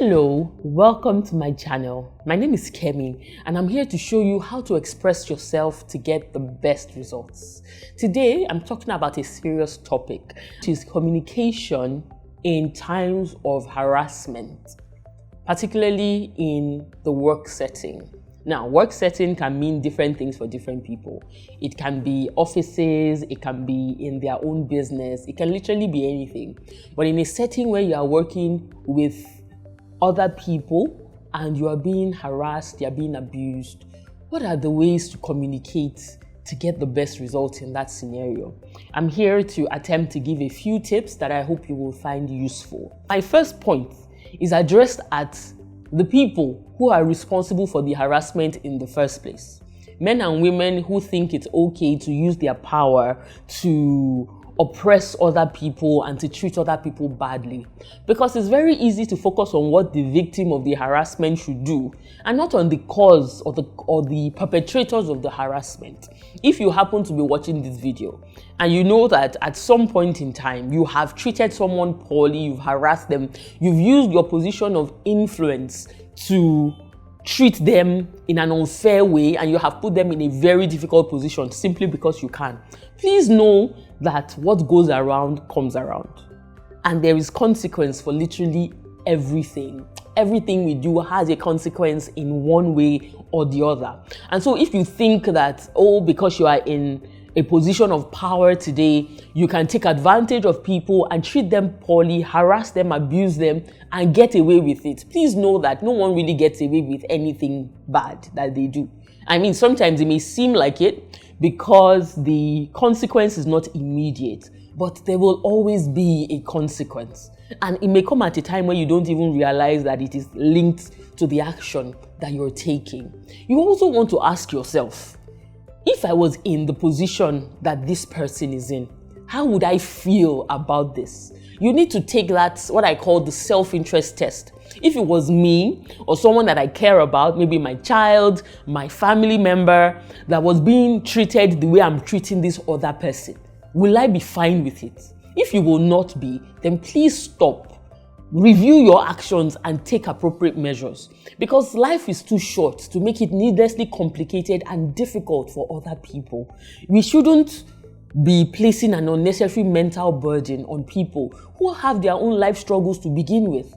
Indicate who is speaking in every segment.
Speaker 1: Hello, welcome to my channel. My name is Kemi and I'm here to show you how to express yourself to get the best results. Today, I'm talking about a serious topic, which is communication in times of harassment, particularly in the work setting. Now, work setting can mean different things for different people. It can be offices, it can be in their own business, it can literally be anything. But in a setting where you are working with other people and you are being harassed, you are being abused, what are the ways to communicate to get the best results in that scenario? I'm here to attempt to give a few tips that I hope you will find useful. My first point is addressed at the people who are responsible for the harassment in the first place. Men and women who think it's okay to use their power to oppress other people and to treat other people badly, because it's very easy to focus on what the victim of the harassment should do and not on the cause or the perpetrators of the harassment. If you happen to be watching this video and you know that at some point in time you have treated someone poorly, you've harassed them, you've used your position of influence to treat them in an unfair way, and you have put them in a very difficult position simply because you can, please know that what goes around comes around. And there is consequence for literally everything. Everything we do has a consequence in one way or the other. And so if you think that, because you are in a position of power today, you can take advantage of people and treat them poorly, harass them, abuse them, and get away with it, please know that no one really gets away with anything bad that they do. I mean, sometimes it may seem like it because the consequence is not immediate, but there will always be a consequence. And it may come at a time when you don't even realize that it is linked to the action that you're taking. You also want to ask yourself, if I was in the position that this person is in, how would I feel about this? You need to take that, what I call the self-interest test. If it was me or someone that I care about, maybe my child, my family member, that was being treated the way I'm treating this other person, will I be fine with it? If you will not be, then please stop. Review your actions and take appropriate measures, because life is too short to make it needlessly complicated and difficult for other people. We shouldn't be placing an unnecessary mental burden on people who have their own life struggles to begin with.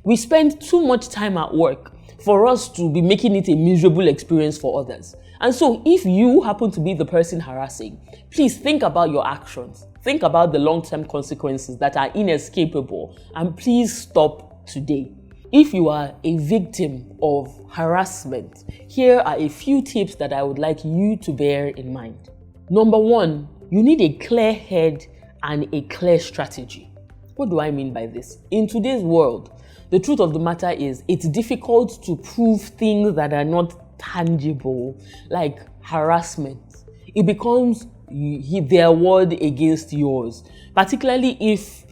Speaker 1: We spend too much time at work for us to be making it a miserable experience for others. And so if you happen to be the person harassing, please think about your actions. Think about the long-term consequences that are inescapable, and please stop today. If you are a victim of harassment, here are a few tips that I would like you to bear in mind. Number one, you need a clear head and a clear strategy. What do I mean by this? In today's world, the truth of the matter is it's difficult to prove things that are not tangible, like harassment. It becomes their word against yours, particularly if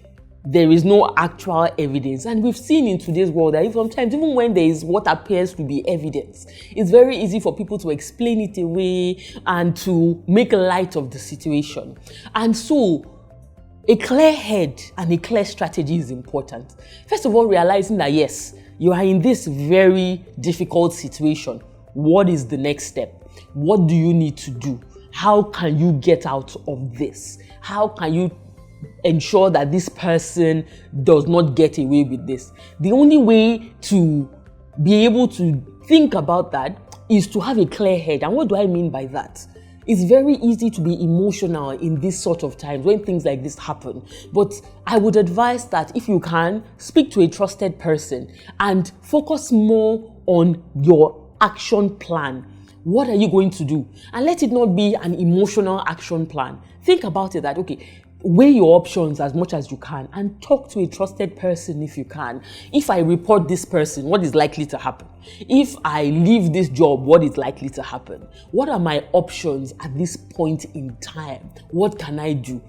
Speaker 1: there is no actual evidence. And we've seen in today's world that sometimes, even when there is what appears to be evidence, it's very easy for people to explain it away and to make light of the situation. And so a clear head and a clear strategy is important. First of all, realizing that yes, you are in this very difficult situation. What is the next step? What do you need to do? How can you get out of this? How can you ensure that this person does not get away with this? The only way to be able to think about that is to have a clear head. And what do I mean by that? It's very easy to be emotional in this sort of times when things like this happen. But I would advise that if you can, speak to a trusted person and focus more on your action plan. What are you going to do? And let it not be an emotional action plan. Think about it that, weigh your options as much as you can and talk to a trusted person if you can. If I report this person, what is likely to happen? If I leave this job, what is likely to happen? What are my options at this point in time? What can I do?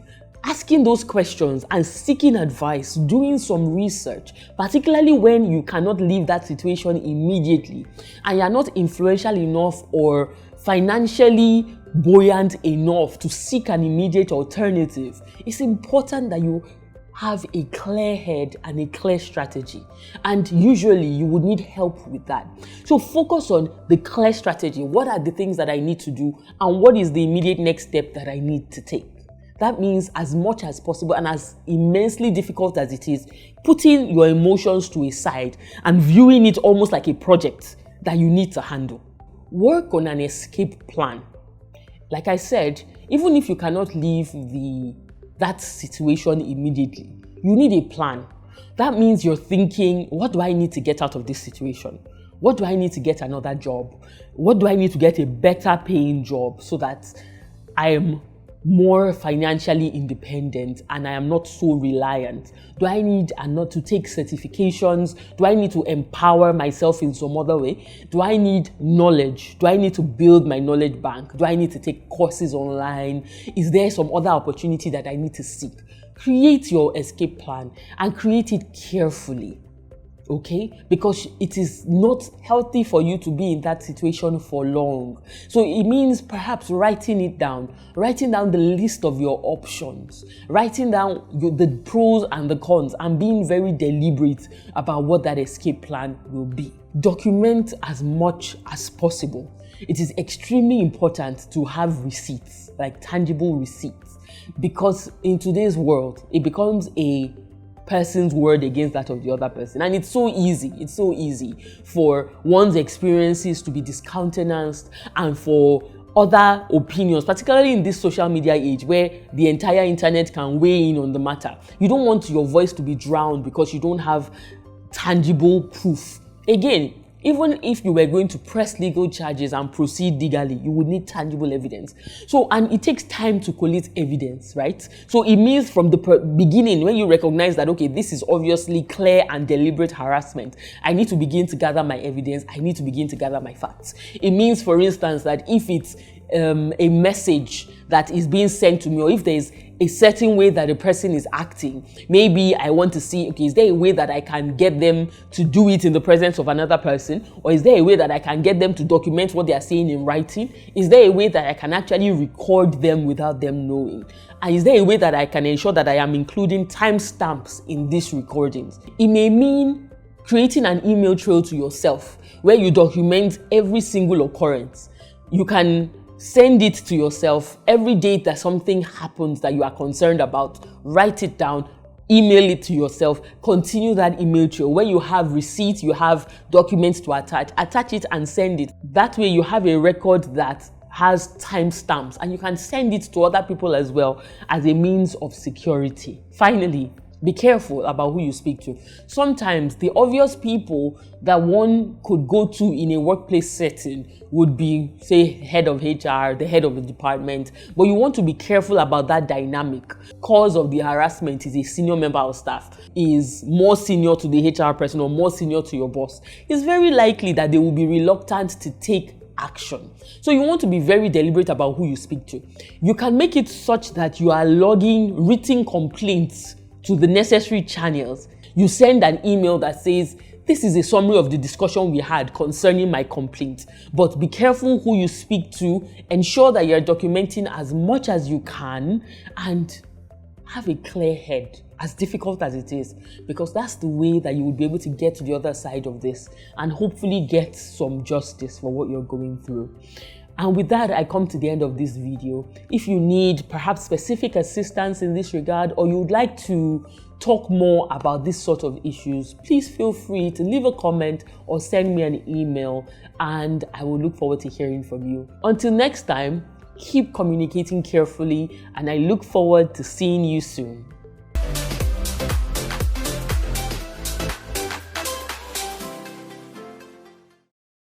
Speaker 1: Asking those questions and seeking advice, doing some research, particularly when you cannot leave that situation immediately and you're not influential enough or financially buoyant enough to seek an immediate alternative, it's important that you have a clear head and a clear strategy. And usually you would need help with that. So focus on the clear strategy. What are the things that I need to do? And what is the immediate next step that I need to take? That means as much as possible, and as immensely difficult as it is, putting your emotions to a side and viewing it almost like a project that you need to handle. Work on an escape plan. Like I said, even if you cannot leave that situation immediately, you need a plan. That means you're thinking, what do I need to get out of this situation? What do I need to get another job? What do I need to get a better paying job so that I am more financially independent and I am not so reliant? Do I need not to take certifications? Do I need to empower myself in some other way? Do I need knowledge? Do I need to build my knowledge bank? Do I need to take courses online? Is there some other opportunity that I need to seek? Create your escape plan and create it carefully. Okay, because it is not healthy for you to be in that situation for long. So it means perhaps writing down the list of your options, writing down the pros and the cons, and being very deliberate about what that escape plan will be. Document as much as possible. It is extremely important to have receipts, like tangible receipts, because in today's world, it becomes a person's word against that of the other person. And it's so easy for one's experiences to be discountenanced and for other opinions, particularly in this social media age where the entire internet can weigh in on the matter. You don't want your voice to be drowned because you don't have tangible proof. Again, even if you were going to press legal charges and proceed legally, you would need tangible evidence. So, and it takes time to collect evidence, right? So it means from the beginning, when you recognize that, okay, this is obviously clear and deliberate harassment, I need to begin to gather my evidence. I need to begin to gather my facts. It means, for instance, that if it's a message that is being sent to me, or if there's a certain way that a person is acting, maybe I want to see, okay, is there a way that I can get them to do it in the presence of another person? Or is there a way that I can get them to document what they are saying in writing? Is there a way that I can actually record them without them knowing? And is there a way that I can ensure that I am including timestamps in these recordings? It may mean creating an email trail to yourself where you document every single occurrence. You can send it to yourself every day that something happens that you are concerned about. Write it down, email it to yourself, continue that email trail. Where you have receipts, you have documents to attach it and send it. That way you have a record that has timestamps and you can send it to other people as well as a means of security. Finally, be careful about who you speak to. Sometimes the obvious people that one could go to in a workplace setting would be, say, head of HR, the head of the department, but you want to be careful about that dynamic. Cause of the harassment is a senior member of staff, is more senior to the HR person or more senior to your boss. It's very likely that they will be reluctant to take action. So you want to be very deliberate about who you speak to. You can make it such that you are logging written complaints to the necessary channels. You send an email that says, this is a summary of the discussion we had concerning my complaint. But be careful who you speak to. Ensure that you're documenting as much as you can and have a clear head, as difficult as it is, because that's the way that you will be able to get to the other side of this and hopefully get some justice for what you're going through. And with that, I come to the end of this video. If you need perhaps specific assistance in this regard, or you would like to talk more about this sort of issues, please feel free to leave a comment or send me an email, and I will look forward to hearing from you. Until next time, keep communicating carefully, and I look forward to seeing you soon.